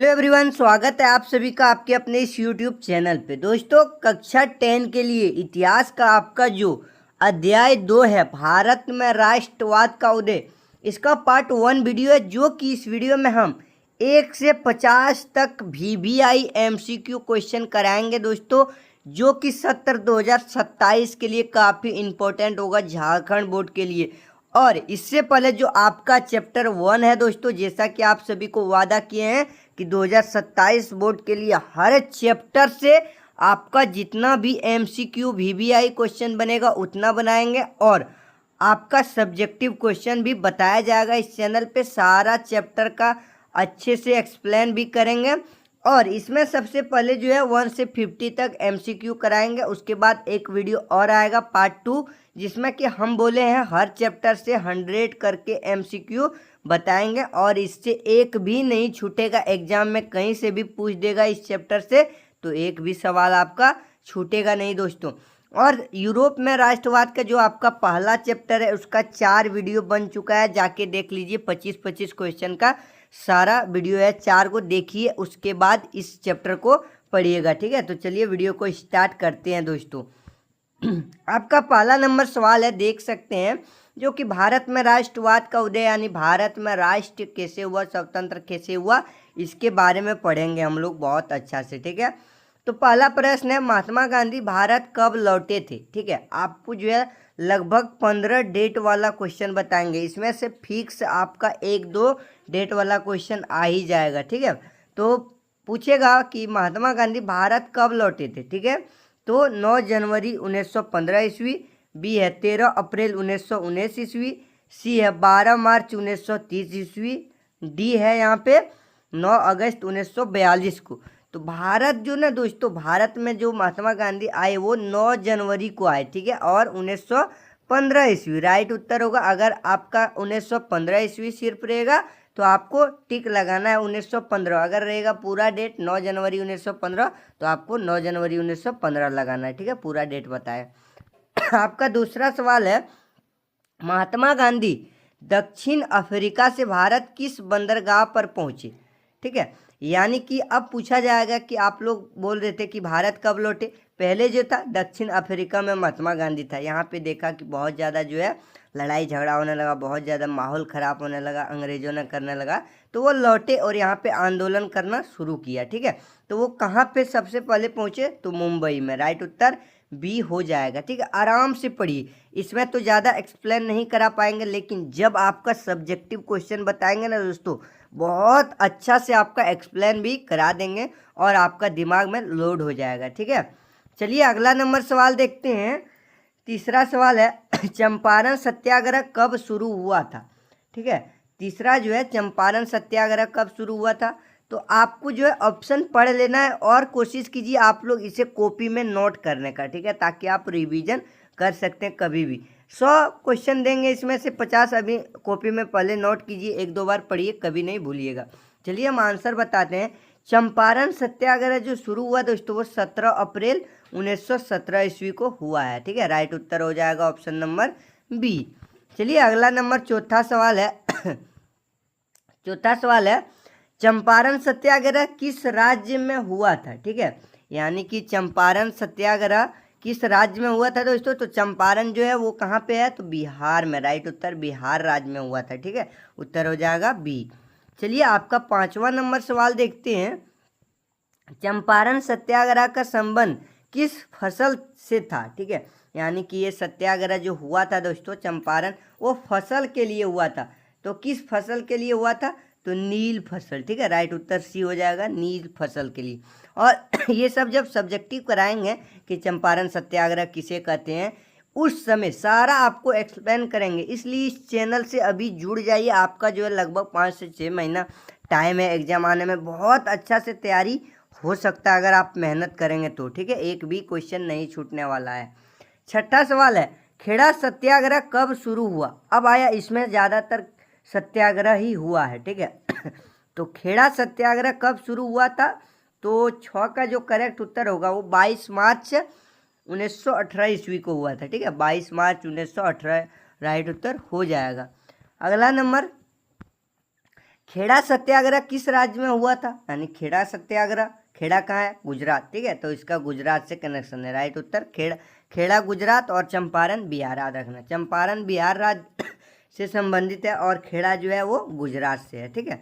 Hello everyone, स्वागत है आप सभी का आपके अपने इस यूट्यूब चैनल पे। दोस्तों, कक्षा 10 के लिए इतिहास का आपका जो अध्याय 2 है, भारत में राष्ट्रवाद का उदय, इसका पार्ट 1 वीडियो है। जो कि इस वीडियो में हम 1 से 50 तक VVI MCQ क्वेश्चन कराएंगे दोस्तों, जो कि सत्र 2027 के लिए काफ़ी इम्पोर्टेंट होगा झारखंड बोर्ड के लिए। और इससे पहले जो आपका चैप्टर 1 है दोस्तों, जैसा कि आप सभी को वादा किए हैं कि 2027 बोर्ड के लिए हर चैप्टर से आपका जितना भी MCQ VVI क्वेश्चन बनेगा उतना बनाएंगे, और आपका सब्जेक्टिव क्वेश्चन भी बताया जाएगा इस चैनल पे। सारा चैप्टर का अच्छे से एक्सप्लेन भी करेंगे, और इसमें सबसे पहले जो है 1 से 50 तक MCQ कराएंगे। उसके बाद एक वीडियो और आएगा पार्ट 2, जिसमें कि हम बोले हैं हर चैप्टर से 100 करके MCQ बताएंगे, और इससे एक भी नहीं छूटेगा। एग्जाम में कहीं से भी पूछ देगा इस चैप्टर से, तो एक भी सवाल आपका छूटेगा नहीं दोस्तों। और यूरोप में राष्ट्रवाद का जो आपका पहला चैप्टर है, उसका 4 वीडियो बन चुका है, जाके देख लीजिए। 25-25 क्वेश्चन का सारा वीडियो है, 4 को देखिए, उसके बाद इस चैप्टर को पढ़िएगा। ठीक है, तो चलिए वीडियो को स्टार्ट करते हैं दोस्तों। आपका पहला नंबर सवाल है, देख सकते हैं, जो कि भारत में राष्ट्रवाद का उदय यानी भारत में राष्ट्र कैसे हुआ, स्वतंत्र कैसे हुआ, इसके बारे में पढ़ेंगे हम लोग बहुत अच्छा से। ठीक है, तो पहला प्रश्न है, महात्मा गांधी भारत कब लौटे थे। ठीक है, आपको जो है लगभग 15 डेट वाला क्वेश्चन बताएंगे। इसमें से फिक्स आपका 1-2 डेट वाला क्वेश्चन आ ही जाएगा। ठीक है, तो पूछेगा कि महात्मा गांधी भारत कब लौटे थे। ठीक है, तो 9 जनवरी 1915 ईस्वी, बी है 13 अप्रैल 1919 ईस्वी, सी है 12 मार्च 1930 ईस्वी, डी है यहाँ पे 9 अगस्त 1942 को। तो भारत जो ना दोस्तों, भारत में जो महात्मा गांधी आए वो 9 जनवरी को आए। ठीक है, और 1915 ईस्वी राइट उत्तर होगा। अगर आपका 1915 ईस्वी सिर्फ रहेगा तो आपको टिक लगाना है 1915। अगर रहेगा पूरा डेट 9 जनवरी 1915 तो आपको 9 जनवरी 1915 लगाना है। ठीक है, पूरा डेट बताए। आपका दूसरा सवाल है, महात्मा गांधी दक्षिण अफ्रीका से भारत किस बंदरगाह पर पहुंचे। ठीक है, यानी कि अब पूछा जाएगा कि आप लोग बोल रहे थे कि भारत कब लौटे। पहले जो था दक्षिण अफ्रीका में महात्मा गांधी था। यहाँ पे देखा कि बहुत ज़्यादा जो है लड़ाई झगड़ा होने लगा, बहुत ज़्यादा माहौल ख़राब होने लगा, अंग्रेज़ों ने करने लगा, तो वो लौटे और यहाँ पे आंदोलन करना शुरू किया। ठीक है, तो वो कहाँ पे सबसे पहले पहुँचे, तो मुंबई में। राइट उत्तर बी हो जाएगा। ठीक है, आराम से पढ़िए, इसमें तो ज़्यादा एक्सप्लेन नहीं करा पाएंगे, लेकिन जब आपका सब्जेक्टिव क्वेश्चन बताएंगे ना दोस्तों, बहुत अच्छा से आपका एक्सप्लेन भी करा देंगे और आपका दिमाग में लोड हो जाएगा। ठीक है, चलिए अगला नंबर सवाल देखते हैं। तीसरा सवाल है, चंपारण सत्याग्रह कब शुरू हुआ था। ठीक है, तीसरा जो है चंपारण सत्याग्रह कब शुरू हुआ था। तो आपको जो है ऑप्शन पढ़ लेना है और कोशिश कीजिए आप लोग इसे कॉपी में नोट करने का। ठीक है, ताकि आप रिवीजन कर सकते हैं कभी भी। 100 क्वेश्चन देंगे, इसमें से 50 अभी कॉपी में पहले नोट कीजिए, 1-2 बार पढ़िए, कभी नहीं भूलिएगा। चलिए हम आंसर बताते हैं। चंपारण सत्याग्रह जो शुरू हुआ दोस्तों, वो 17 अप्रैल 1917 ईस्वी को हुआ है। ठीक है, राइट उत्तर हो जाएगा ऑप्शन नंबर बी। चलिए अगला नंबर चौथा सवाल है। चौथा सवाल है, चंपारण सत्याग्रह किस राज्य में हुआ था। ठीक है, यानी कि चंपारण सत्याग्रह किस राज्य में हुआ था दोस्तों, तो चंपारण जो है वो कहाँ पे है, तो बिहार में। राइट उत्तर बिहार राज्य में हुआ था। ठीक है, उत्तर हो जाएगा बी। चलिए आपका 5वां नंबर सवाल देखते हैं। चंपारण सत्याग्रह का संबंध किस फसल से था। ठीक है, यानी कि ये सत्याग्रह जो हुआ था दोस्तों चंपारण, वो फसल के लिए हुआ था। तो किस फसल के लिए हुआ था, तो नील फसल। ठीक है, राइट उत्तर सी हो जाएगा, नील फसल के लिए। और ये सब जब सब्जेक्टिव कराएंगे कि चंपारण सत्याग्रह किसे कहते हैं, उस समय सारा आपको एक्सप्लेन करेंगे। इसलिए इस चैनल से अभी जुड़ जाइए। आपका जो है लगभग 5 से 6 महीना टाइम है एग्जाम आने में, बहुत अच्छा से तैयारी हो सकता है अगर आप मेहनत करेंगे तो। ठीक है, एक भी क्वेश्चन नहीं छूटने वाला है। छठा सवाल है, खेड़ा सत्याग्रह कब शुरू हुआ। अब आया, इसमें ज़्यादातर सत्याग्रह ही हुआ है। ठीक है, तो खेड़ा सत्याग्रह कब शुरू हुआ था, तो 6 का जो करेक्ट उत्तर होगा वो 22 मार्च 1918 ईस्वी को हुआ था। ठीक है, 22 मार्च 1918 राइट उत्तर हो जाएगा। अगला नंबर, खेड़ा सत्याग्रह किस राज्य में हुआ था, यानी खेड़ा सत्याग्रह, खेड़ा कहाँ है, गुजरात, ठीक है। तो इसका गुजरात से कनेक्शन है, राइट उत्तर खेड़ा गुजरात और चंपारण बिहार। याद रखना, चंपारण बिहार राज्य से संबंधित है और खेड़ा जो है वो गुजरात से है, ठीक है।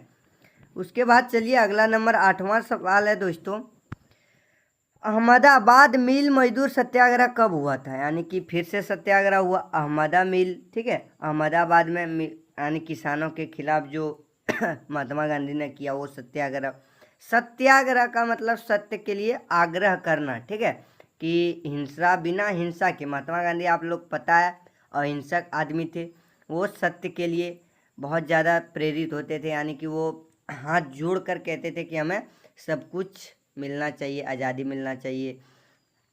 उसके बाद चलिए अगला नंबर 8वां सवाल है दोस्तों, अहमदाबाद मिल मजदूर सत्याग्रह कब हुआ था, यानी कि फिर से सत्याग्रह हुआ अहमदा मिल, ठीक है। अहमदाबाद में यानी किसानों के खिलाफ जो महात्मा गांधी ने किया वो सत्याग्रह। सत्याग्रह का मतलब सत्य के लिए आग्रह करना, ठीक है, कि हिंसा, बिना हिंसा के, महात्मा गांधी आप लोग पता है अहिंसक आदमी थे, वो सत्य के लिए बहुत ज़्यादा प्रेरित होते थे, यानी कि वो हाथ जोड़ कर कहते थे कि हमें सब कुछ मिलना चाहिए, आज़ादी मिलना चाहिए,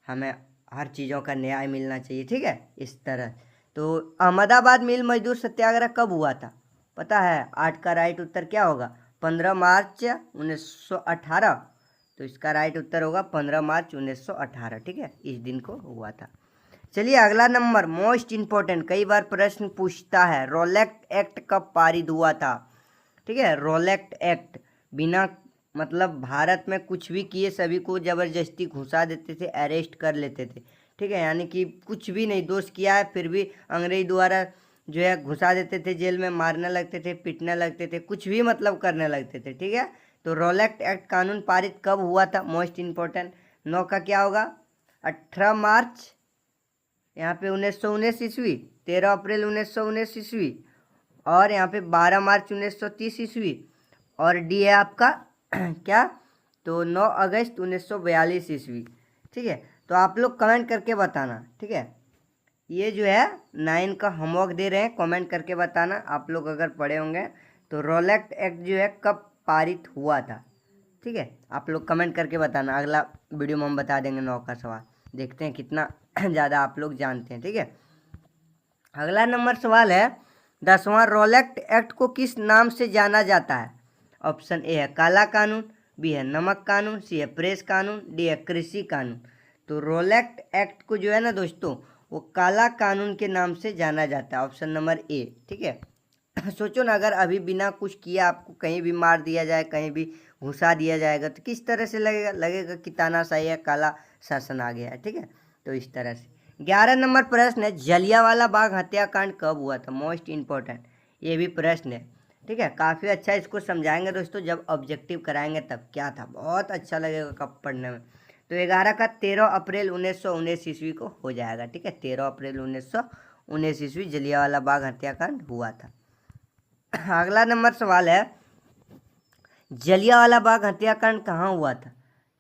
हमें हर चीज़ों का न्याय मिलना चाहिए, ठीक है, इस तरह। तो अहमदाबाद मिल मजदूर सत्याग्रह कब हुआ था, पता है? 8 का राइट उत्तर क्या होगा, 15 मार्च 1918। तो इसका राइट उत्तर होगा 15 मार्च 1918, ठीक है, इस दिन को हुआ था। चलिए अगला नंबर मोस्ट इम्पोर्टेंट, कई बार प्रश्न पूछता है, रोलेक्ट एक्ट कब पारित हुआ था, ठीक है। रोलेक्ट एक्ट, बिना मतलब भारत में कुछ भी किए सभी को ज़बरदस्ती घुसा देते थे, अरेस्ट कर लेते थे, ठीक है, यानी कि कुछ भी नहीं दोष किया है फिर भी अंग्रेज द्वारा जो है घुसा देते थे जेल में, मारने लगते थे, पीटने लगते थे, कुछ भी मतलब करने लगते थे, ठीक है। तो रोलेक्ट एक्ट कानून पारित कब हुआ था, मोस्ट इम्पोर्टेंट। 9 का क्या होगा, 18 मार्च यहाँ पे 1919 ईस्वी, 13 अप्रैल 1919 ईस्वी, और यहाँ पे 12 मार्च 1930 ईस्वी, और डी है आपका क्या, तो 9 अगस्त 1942 ईस्वी, ठीक है। तो आप लोग कमेंट करके बताना, ठीक है, ये जो है 9 का होमवर्क दे रहे हैं, कमेंट करके बताना आप लोग अगर पढ़े होंगे तो रोलेक्ट एक्ट जो है कब पारित हुआ था, ठीक है, आप लोग कमेंट करके बताना। अगला वीडियो में हम बता देंगे 9 का सवाल, देखते हैं कितना ज़्यादा आप लोग जानते हैं, ठीक है। अगला नंबर सवाल है 10वां, रोलेक्ट एक्ट को किस नाम से जाना जाता है। ऑप्शन ए है काला कानून, बी है नमक कानून, सी है प्रेस कानून, डी है कृषि कानून। तो रोलेक्ट एक्ट को जो है ना दोस्तों वो काला कानून के नाम से जाना जाता है, ऑप्शन नंबर ए, ठीक है। सोचो ना, अगर अभी बिना कुछ किए आपको कहीं भी मार दिया जाए, कहीं भी घुसा दिया जाएगा तो किस तरह से लगेगा कि तानाशाही है, काला शासन आ गया है, ठीक है। तो इस तरह से 11 नंबर प्रश्न है, जलियांवाला बाग हत्याकांड कब हुआ था, मोस्ट इम्पोर्टेंट ये भी प्रश्न है, ठीक है। काफ़ी अच्छा इसको समझाएंगे दोस्तों, जब ऑब्जेक्टिव कराएंगे तब क्या था, बहुत अच्छा लगेगा कब पढ़ने में। तो 11 का 13 अप्रैल 1919 ईस्वी को हो जाएगा, ठीक है, 13 अप्रैल 1919 ईस्वी जलियांवाला बाग हत्याकांड हुआ था। अगला नंबर सवाल है, जलियांवाला बाग हत्याकांड कहाँ हुआ था,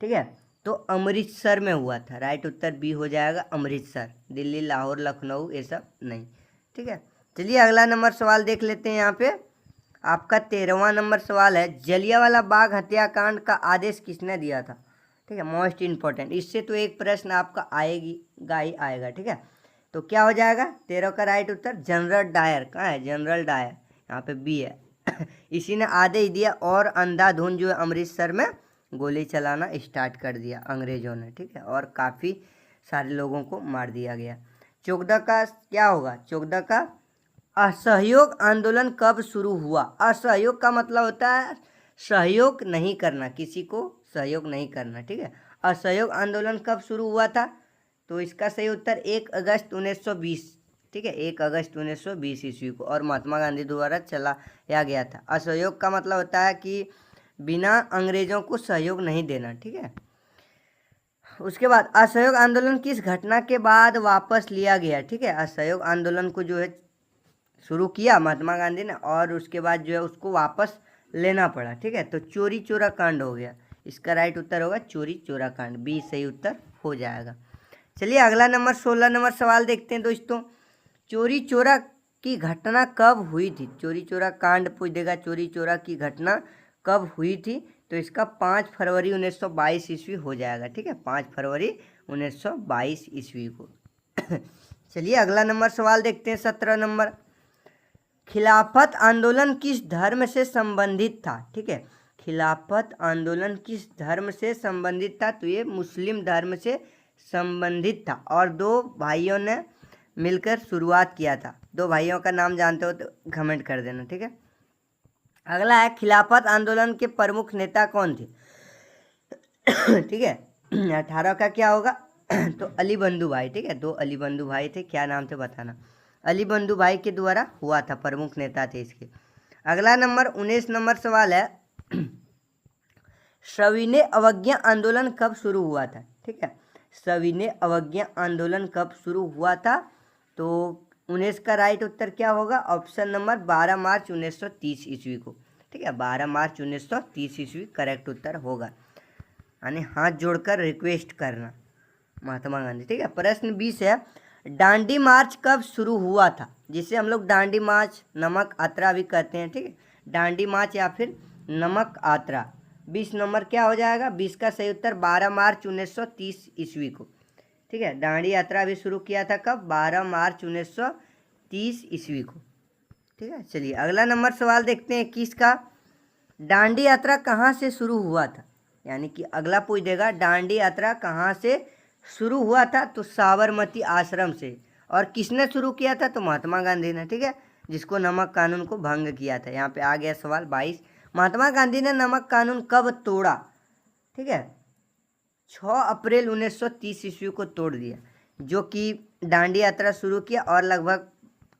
ठीक है। तो अमृतसर में हुआ था, राइट उत्तर बी हो जाएगा अमृतसर, दिल्ली, लाहौर, लखनऊ ये सब नहीं, ठीक है। चलिए अगला नंबर सवाल देख लेते हैं। यहाँ पे आपका 13वां नंबर सवाल है, जलियांवाला बाग हत्याकांड का आदेश किसने दिया था, ठीक है, मोस्ट इम्पोर्टेंट, इससे तो एक प्रश्न आपका आएगा ही आएगा, ठीक है। तो क्या हो जाएगा 13 का राइट उत्तर जनरल डायर, कहाँ है जनरल डायर, यहाँ पे बी है इसी ने आदेश दिया और अंधाधुंध जो है अमृतसर में गोली चलाना स्टार्ट कर दिया अंग्रेजों ने, ठीक है, और काफ़ी सारे लोगों को मार दिया गया। 14 का क्या होगा, 14 का असहयोग आंदोलन कब शुरू हुआ। असहयोग का मतलब होता है सहयोग नहीं करना, किसी को सहयोग नहीं करना, ठीक है। असहयोग आंदोलन कब शुरू हुआ था, तो इसका सही उत्तर 1 अगस्त 1920, ठीक है, 1 अगस्त 1920 ईस्वी को, और महात्मा गांधी द्वारा चलाया गया था। असहयोग का मतलब होता है कि बिना अंग्रेजों को सहयोग नहीं देना, ठीक है। उसके बाद असहयोग आंदोलन किस घटना के बाद वापस लिया गया, ठीक है। असहयोग आंदोलन को जो है शुरू किया महात्मा गांधी ने और उसके बाद जो है उसको वापस लेना पड़ा, ठीक है। तो चोरी चोरा कांड हो गया, इसका राइट उत्तर होगा चोरी चोरा कांड, बी सही उत्तर हो जाएगा। चलिए अगला नंबर 16 नंबर सवाल देखते हैं दोस्तों, चोरी चोरा की घटना कब हुई थी। चोरी चोरा कांड पूछ देगा, चोरी चोरा की घटना कब हुई थी, तो इसका 5 फरवरी 1922 ईस्वी हो जाएगा, ठीक है, 5 फरवरी 1922 ईस्वी को। चलिए अगला नंबर सवाल देखते हैं 17 नंबर, खिलाफत आंदोलन किस धर्म से संबंधित था, ठीक है। खिलाफत आंदोलन किस धर्म से संबंधित था, तो ये मुस्लिम धर्म से संबंधित था और 2 भाइयों ने मिलकर शुरुआत किया था। 2 भाइयों का नाम जानते हो तो कमेंट कर देना, ठीक है। अगला है खिलाफत आंदोलन के प्रमुख नेता कौन थे। ठीक है, 18 का क्या होगा। तो अली बंधु भाई, ठीक है, दो अली बंधु भाई थे, क्या नाम थे बताना। अली बंधु भाई के द्वारा हुआ था, प्रमुख नेता थे इसके। अगला नंबर 19 नंबर सवाल है सविनय अवज्ञा आंदोलन कब शुरू हुआ था। ठीक है, सविनय अवज्ञा आंदोलन कब शुरू हुआ था। तो 19 का राइट उत्तर क्या होगा, ऑप्शन नंबर 12 मार्च 1930 ईस्वी को। ठीक है, 12 मार्च 1930 ईस्वी करेक्ट उत्तर होगा, यानी हाथ जोड़कर रिक्वेस्ट करना महात्मा गांधी। ठीक है, प्रश्न 20 है डांडी मार्च कब शुरू हुआ था, जिसे हम लोग डांडी मार्च, नमक यात्रा भी कहते हैं। ठीक है, डांडी मार्च या फिर नमक यात्रा। 20 नंबर क्या हो जाएगा, 20 का सही उत्तर 12 मार्च 1930 ईस्वी को। ठीक है, दांडी यात्रा भी शुरू किया था कब, 12 मार्च 1930 ईस्वी को। ठीक है, चलिए अगला नंबर सवाल देखते हैं 21 का। दांडी यात्रा कहाँ से शुरू हुआ था, यानी कि अगला पूछ देगा दांडी यात्रा कहाँ से शुरू हुआ था। तो साबरमती आश्रम से। और किसने शुरू किया था, तो महात्मा गांधी ने। ठीक है, जिसको नमक कानून को भंग किया था। यहाँ पे आ गया सवाल 22, महात्मा गांधी ने नमक कानून कब तोड़ा। ठीक है, 6 अप्रैल 1930 ईस्वी को तोड़ दिया, जो कि दांडी यात्रा शुरू किया। और लगभग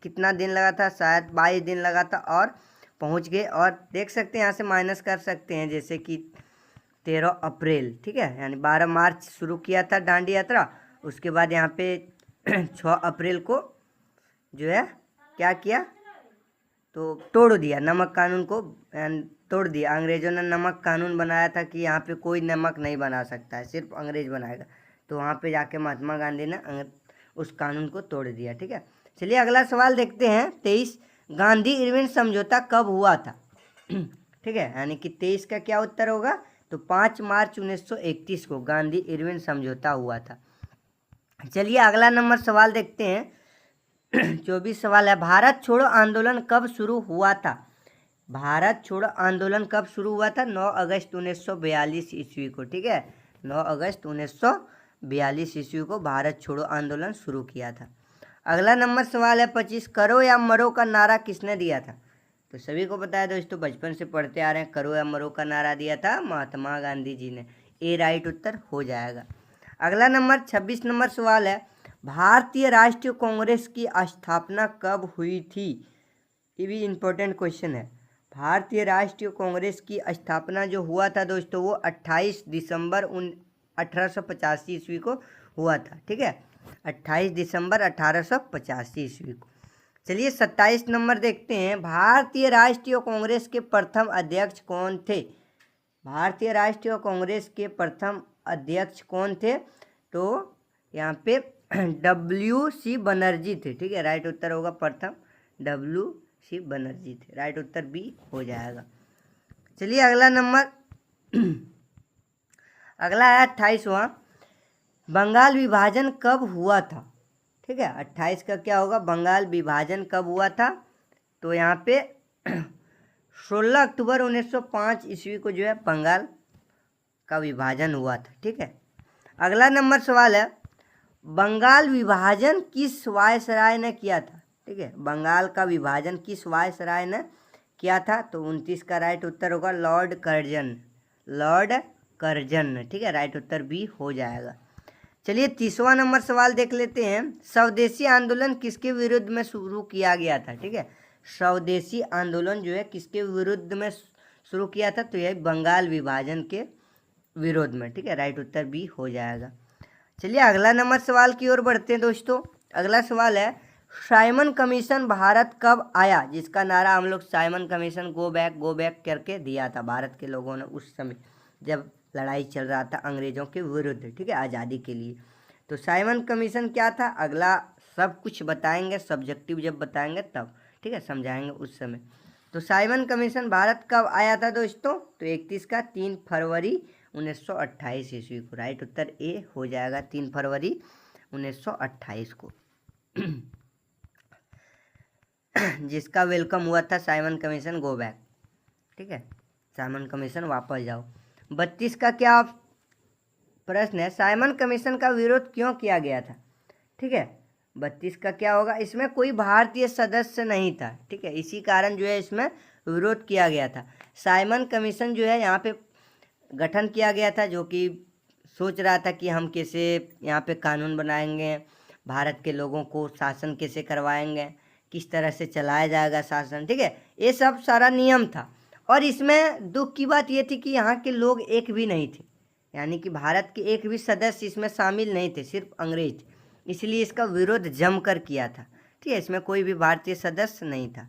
कितना दिन लगा था, शायद 22 दिन लगा था और पहुंच गए। और देख सकते हैं यहाँ से माइनस कर सकते हैं, जैसे कि 13 अप्रैल। ठीक है, यानी 12 मार्च शुरू किया था दांडी यात्रा, उसके बाद यहाँ पे 6 अप्रैल को जो है क्या किया, तो तोड़ दिया नमक कानून को, तोड़ दिया। अंग्रेज़ों ने नमक कानून बनाया था कि यहाँ पे कोई नमक नहीं बना सकता है, सिर्फ अंग्रेज बनाएगा। तो वहाँ पे जाके महात्मा गांधी ने उस कानून को तोड़ दिया। ठीक है, चलिए अगला सवाल देखते हैं 23, गांधी इरविन समझौता कब हुआ था। ठीक है, यानी कि 23 का क्या उत्तर होगा, तो 5 मार्च 1931 को गांधी इरविन समझौता हुआ था। चलिए अगला नंबर सवाल देखते हैं 24 सवाल है भारत छोड़ो आंदोलन कब शुरू हुआ था। भारत छोड़ो आंदोलन कब शुरू हुआ था, 9 अगस्त 1942 ईस्वी को। ठीक है, 9 अगस्त 1942 ईस्वी को भारत छोड़ो आंदोलन शुरू किया था। अगला नंबर सवाल है 25, करो या मरो का नारा किसने दिया था। तो सभी को पता है दोस्तों, बचपन से पढ़ते आ रहे हैं, करो या मरो का नारा दिया था महात्मा गांधी जी ने। ए राइट उत्तर हो जाएगा। अगला नंबर 26 नंबर सवाल है भारतीय राष्ट्रीय कांग्रेस की स्थापना कब हुई थी। ये भी इम्पोर्टेंट क्वेश्चन है। भारतीय राष्ट्रीय कांग्रेस की स्थापना जो हुआ था दोस्तों, वो 28 दिसंबर 1885 ईस्वी को हुआ था। ठीक है, 28 दिसंबर 1885 ईस्वी को। चलिए 27 नंबर देखते हैं भारतीय राष्ट्रीय कांग्रेस के प्रथम अध्यक्ष कौन थे। भारतीय राष्ट्रीय कांग्रेस के प्रथम अध्यक्ष कौन थे, तो यहाँ पे WC बनर्जी थे। ठीक है, राइट उत्तर होगा प्रथम WC बनर्जी थे, राइट उत्तर बी हो जाएगा। चलिए अगला नंबर अगला है 28वां, बंगाल विभाजन कब हुआ था। ठीक है, 28 का क्या होगा, बंगाल विभाजन कब हुआ था। तो यहाँ पे 16 अक्टूबर 1905 ईस्वी को जो है बंगाल का विभाजन हुआ था। ठीक है, अगला नंबर सवाल है बंगाल विभाजन किस वायसराय ने किया था। ठीक है, बंगाल का विभाजन किस वायसराय ने किया था। तो 29 का राइट उत्तर होगा लॉर्ड कर्जन, लॉर्ड कर्जन। ठीक है, राइट उत्तर बी हो जाएगा। चलिए 30वां नंबर सवाल देख लेते हैं, स्वदेशी आंदोलन किसके विरुद्ध में शुरू किया गया था। ठीक है, स्वदेशी आंदोलन जो है किसके विरुद्ध में शुरू किया था, तो यह बंगाल विभाजन के विरोध में। ठीक है, राइट उत्तर बी हो जाएगा। चलिए अगला नंबर सवाल की ओर बढ़ते हैं दोस्तों। अगला सवाल है साइमन कमीशन भारत कब आया, जिसका नारा हम लोग साइमन कमीशन गो बैक करके दिया था भारत के लोगों ने उस समय जब लड़ाई चल रहा था अंग्रेज़ों के विरुद्ध। ठीक है, आज़ादी के लिए। तो साइमन कमीशन क्या था, अगला सब कुछ बताएंगे, सब्जेक्टिव जब बताएंगे तब। ठीक है, समझाएंगे उस समय। तो साइमन कमीशन भारत कब आया था दोस्तों, तो 31 का 3 फरवरी 1928 ईस्वी को। राइट उत्तर ए हो जाएगा, 3 फरवरी 1928 को। जिसका वेलकम हुआ था साइमन कमीशन गो बैक। ठीक है, साइमन कमीशन वापस जाओ। 32 का क्या प्रश्न है, साइमन कमीशन का विरोध क्यों किया गया था। ठीक है, 32 का क्या होगा, इसमें कोई भारतीय सदस्य नहीं था। ठीक है, इसी कारण जो है इसमें विरोध किया गया था। साइमन कमीशन जो है यहाँ पे गठन किया गया था, जो कि सोच रहा था कि हम कैसे यहाँ पे कानून बनाएंगे, भारत के लोगों को शासन कैसे करवाएंगे, किस तरह से चलाया जाएगा शासन, ठीक है, ये सब सारा नियम था। और इसमें दुख की बात ये थी कि यहाँ के लोग एक भी नहीं थे, यानी कि भारत के एक भी सदस्य इसमें शामिल नहीं थे, सिर्फ अंग्रेज थे, इसलिए इसका विरोध जमकर किया था, ठीक है, इसमें कोई भी भारतीय सदस्य नहीं था।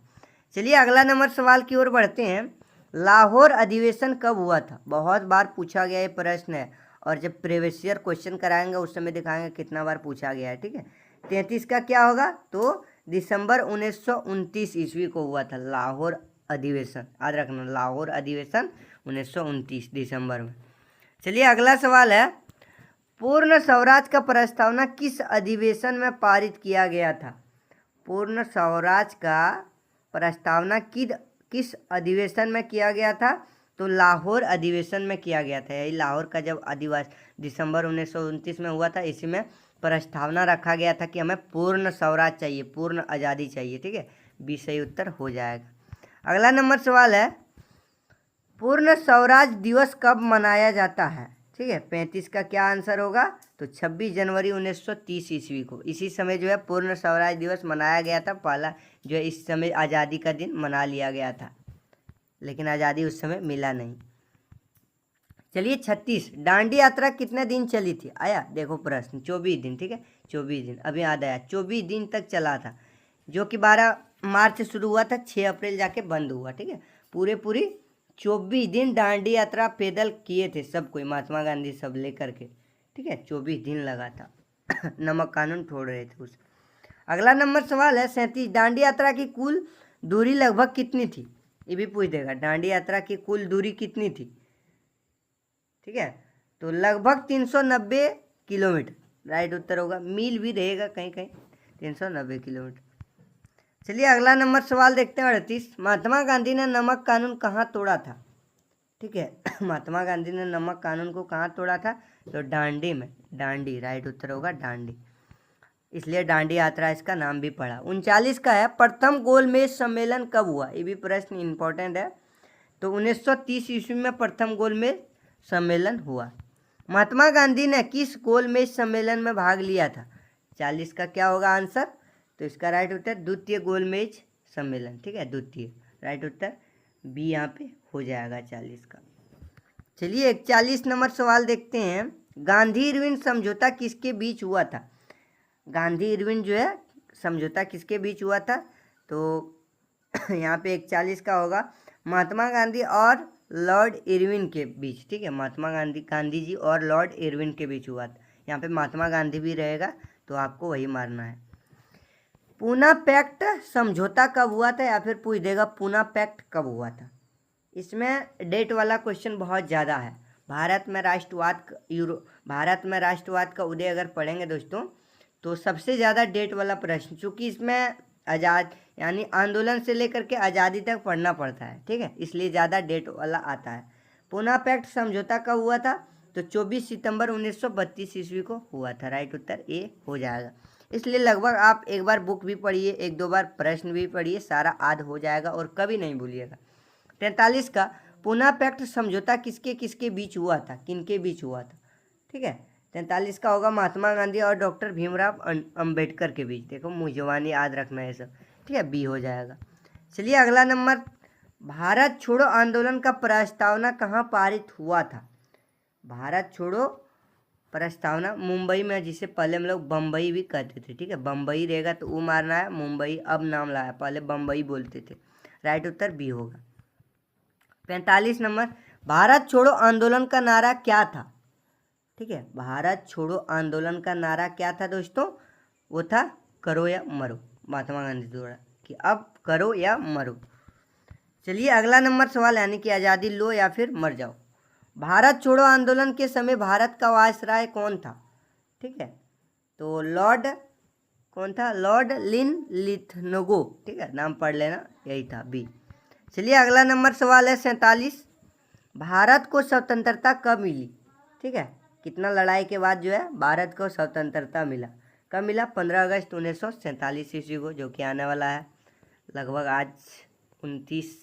चलिए अगला नंबर सवाल की ओर बढ़ते हैं। लाहौर अधिवेशन कब हुआ था? बहुत बार पूछा गया ये प्रश्न है, और जब प्रीवियस ईयर क्वेश्चन कराएंगे उस समय दिखाएंगे कितना बार पूछा गया है, ठीक है। 33 का क्या होगा? तो दिसंबर 1929 ईस्वी को हुआ था लाहौर अधिवेशन, याद रखना, लाहौर अधिवेशन 1929 दिसंबर में। चलिए अगला सवाल है, पूर्ण स्वराज का प्रस्तावना किस अधिवेशन में पारित किया गया था? पूर्ण स्वराज का प्रस्तावना किस अधिवेशन में किया गया था? तो लाहौर अधिवेशन में किया गया था। यही लाहौर का जब अधिवेशन दिसंबर 1929 में हुआ था, इसी में प्रस्तावना रखा गया था कि हमें पूर्ण स्वराज चाहिए, पूर्ण आज़ादी चाहिए, ठीक है। 20 सही उत्तर हो जाएगा। अगला नंबर सवाल है, पूर्ण स्वराज दिवस कब मनाया जाता है? ठीक है, 35 का क्या आंसर होगा? तो 26 जनवरी 1930 ईस्वी को, इसी समय जो है पूर्ण स्वराज दिवस मनाया गया था। पहला जो है इस समय आज़ादी का दिन मना लिया गया था, लेकिन आज़ादी उस समय मिला नहीं। चलिए 36, दांडी यात्रा कितने दिन चली थी? आया देखो प्रश्न, 24 दिन, ठीक है, 24 दिन, अभी याद आया, 24 दिन तक चला था, जो कि 12 मार्च से शुरू हुआ था, 6 अप्रैल जाके बंद हुआ, ठीक है। पूरी 24 दिन दांडी यात्रा पैदल किए थे सब कोई, महात्मा गांधी सब लेकर के, ठीक है, 24 दिन लगा था। नमक कानून छोड़ रहे थे उस। अगला नंबर सवाल है 37, दांडी यात्रा की कुल दूरी लगभग कितनी थी? ये भी पूछ देगा, दांडी यात्रा की कुल दूरी कितनी थी, ठीक है, तो लगभग 390 किलोमीटर, राइट उत्तर होगा, मील भी रहेगा कहीं कहीं, 390 किलोमीटर। चलिए अगला नंबर सवाल देखते हैं 38, महात्मा गांधी ने नमक कानून कहाँ तोड़ा था? ठीक है, महात्मा गांधी ने नमक कानून को कहाँ तोड़ा था? तो दांडी में, दांडी, राइट उत्तर होगा दांडी, इसलिए दांडी यात्रा इसका नाम भी पड़ा। 39 का है, प्रथम गोलमेज सम्मेलन कब हुआ? ये भी प्रश्न इंपॉर्टेंट है। तो 1930 ईस्वी में प्रथम गोलमेज सम्मेलन हुआ। महात्मा गांधी ने किस गोलमेज सम्मेलन में भाग लिया था? 40 का क्या होगा आंसर? तो इसका राइट उत्तर द्वितीय गोलमेज सम्मेलन, ठीक है, द्वितीय, राइट उत्तर बी यहाँ पे हो जाएगा 40 का। चलिए 41 नंबर सवाल देखते हैं, गांधी इरविन समझौता किसके बीच हुआ था? गांधी इरविन जो है समझौता किसके बीच हुआ था? तो यहाँ पे 41 का होगा महात्मा गांधी और लॉर्ड इरविन के बीच, ठीक है, महात्मा गांधी जी और लॉर्ड इरविन के बीच हुआ था। यहाँ पे महात्मा गांधी भी रहेगा, तो आपको वही मारना है। पूना पैक्ट समझौता कब हुआ था, या फिर पूछ देगा पूना पैक्ट कब हुआ था? इसमें डेट वाला क्वेश्चन बहुत ज़्यादा है। भारत में राष्ट्रवाद का उदय अगर पढ़ेंगे दोस्तों, तो सबसे ज़्यादा डेट वाला प्रश्न, चूँकि इसमें आज़ाद यानी आंदोलन से लेकर के आज़ादी तक पढ़ना पड़ता है, ठीक है, इसलिए ज़्यादा डेट वाला आता है। पूना पैक्ट समझौता कब हुआ था? तो 24 सितंबर 1932 ईस्वी को हुआ था, राइट उत्तर ए हो जाएगा। इसलिए लगभग आप एक बार बुक भी पढ़िए, 1-2 बार प्रश्न भी पढ़िए, सारा याद हो जाएगा और कभी नहीं भूलिएगा। 43 का, पूना पैक्ट समझौता किसके किसके बीच हुआ था, किनके बीच हुआ था? ठीक है, 43 का होगा महात्मा गांधी और डॉक्टर भीमराव अंबेडकर के बीच। देखो मुझवानी याद रखना है सब, ठीक है, बी हो जाएगा। चलिए अगला नंबर, भारत छोड़ो आंदोलन का प्रस्तावना कहाँ पारित हुआ था? भारत छोड़ो प्रस्तावना मुंबई में, जिसे पहले हम लोग बम्बई भी कहते थे, ठीक है, बम्बई रहेगा तो वो मारना है, मुंबई अब नाम लाया, पहले बम्बई बोलते थे, राइट उत्तर बी होगा। 45 नंबर, भारत छोड़ो आंदोलन का नारा क्या था? ठीक है, भारत छोड़ो आंदोलन का नारा क्या था दोस्तों? वो था करो या मरो, महात्मा गांधी द्वारा, कि अब करो या मरो। चलिए अगला नंबर सवाल, यानी कि आज़ादी लो या फिर मर जाओ। भारत छोड़ो आंदोलन के समय भारत का वायसराय कौन था? ठीक है, तो लॉर्ड कौन था? लॉर्ड लिथनगो, ठीक है, नाम पढ़ लेना, यही था बी। चलिए अगला नंबर सवाल है 47, भारत को स्वतंत्रता कब मिली? ठीक है, कितना लड़ाई के बाद जो है भारत को स्वतंत्रता मिला? कब मिला? 15 अगस्त 1947 ईस्वी को, जो कि आने वाला है लगभग आज 29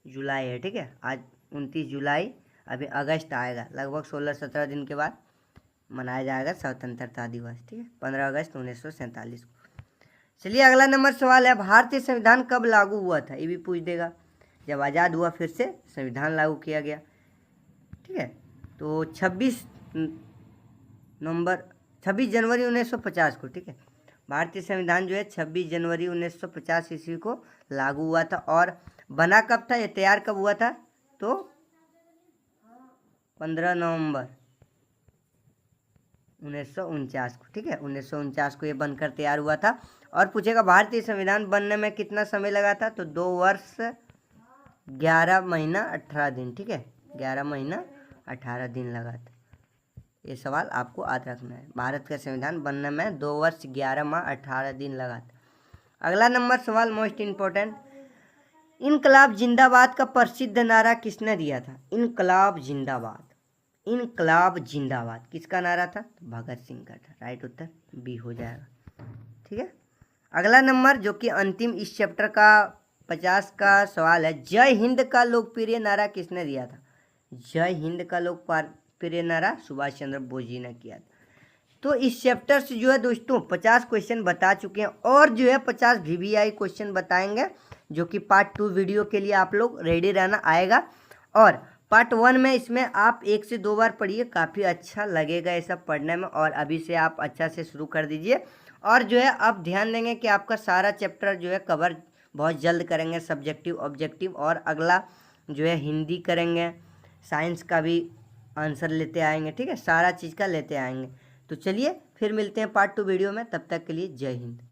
जुलाई है, ठीक है। आज 29 जुलाई, अभी अगस्त आएगा, लगभग 16-17 दिन के बाद मनाया जाएगा स्वतंत्रता दिवस, ठीक है, 15 अगस्त 1947 को। चलिए अगला नंबर सवाल है, भारतीय संविधान कब लागू हुआ था? ये भी पूछ देगा। जब आज़ाद हुआ फिर से संविधान लागू किया गया, ठीक है। तो 26 जनवरी 1950 को, ठीक है। भारतीय संविधान जो है 26 जनवरी 1950 ईस्वी को लागू हुआ था। और बना कब था, ये तैयार कब हुआ था? तो 15 नवंबर 1949 को, ठीक है। 1949 को ये बनकर तैयार हुआ था। और पूछेगा भारतीय संविधान बनने में कितना समय लगा था? तो 2 वर्ष 11 महीना 18 दिन, ठीक है। 11 महीना 18 दिन लगा था। ये सवाल आपको याद रखना है, भारत का संविधान बनने में 2 वर्ष 11 माह 18 दिन लगा था। अगला नंबर सवाल मोस्ट इम्पोर्टेंट, इनकलाब जिंदाबाद का प्रसिद्ध नारा किसने दिया था? इनकलाब जिंदाबाद, इनकलाब जिंदाबाद किसका नारा था? तो भगत सिंह का था। राइट उत्तर बी हो जाएगा, ठीक है। अगला नंबर जो कि अंतिम इस चैप्टर का 50 का सवाल है, जय हिंद का लोकप्रिय नारा किसने दिया था? जय हिंद का लोकप्रिय नारा सुभाष चंद्र बोस जी ने किया था। तो इस चैप्टर से जो है दोस्तों 50 क्वेश्चन बता चुके हैं, और जो है 50 VVI क्वेश्चन बताएंगे, जो कि पार्ट 2 वीडियो के लिए आप लोग रेडी रहना आएगा। और पार्ट 1 में इसमें आप 1 से 2 बार पढ़िए, काफ़ी अच्छा लगेगा ये सब पढ़ने में, और अभी से आप अच्छा से शुरू कर दीजिए। और जो है आप ध्यान देंगे कि आपका सारा चैप्टर जो है कवर बहुत जल्द करेंगे, सब्जेक्टिव ऑब्जेक्टिव, और अगला जो है हिंदी करेंगे, साइंस का भी आंसर लेते आएंगे, ठीक है, सारा चीज़ का लेते आएंगे। तो चलिए फिर मिलते हैं पार्ट 2 वीडियो में, तब तक के लिए जय हिंद।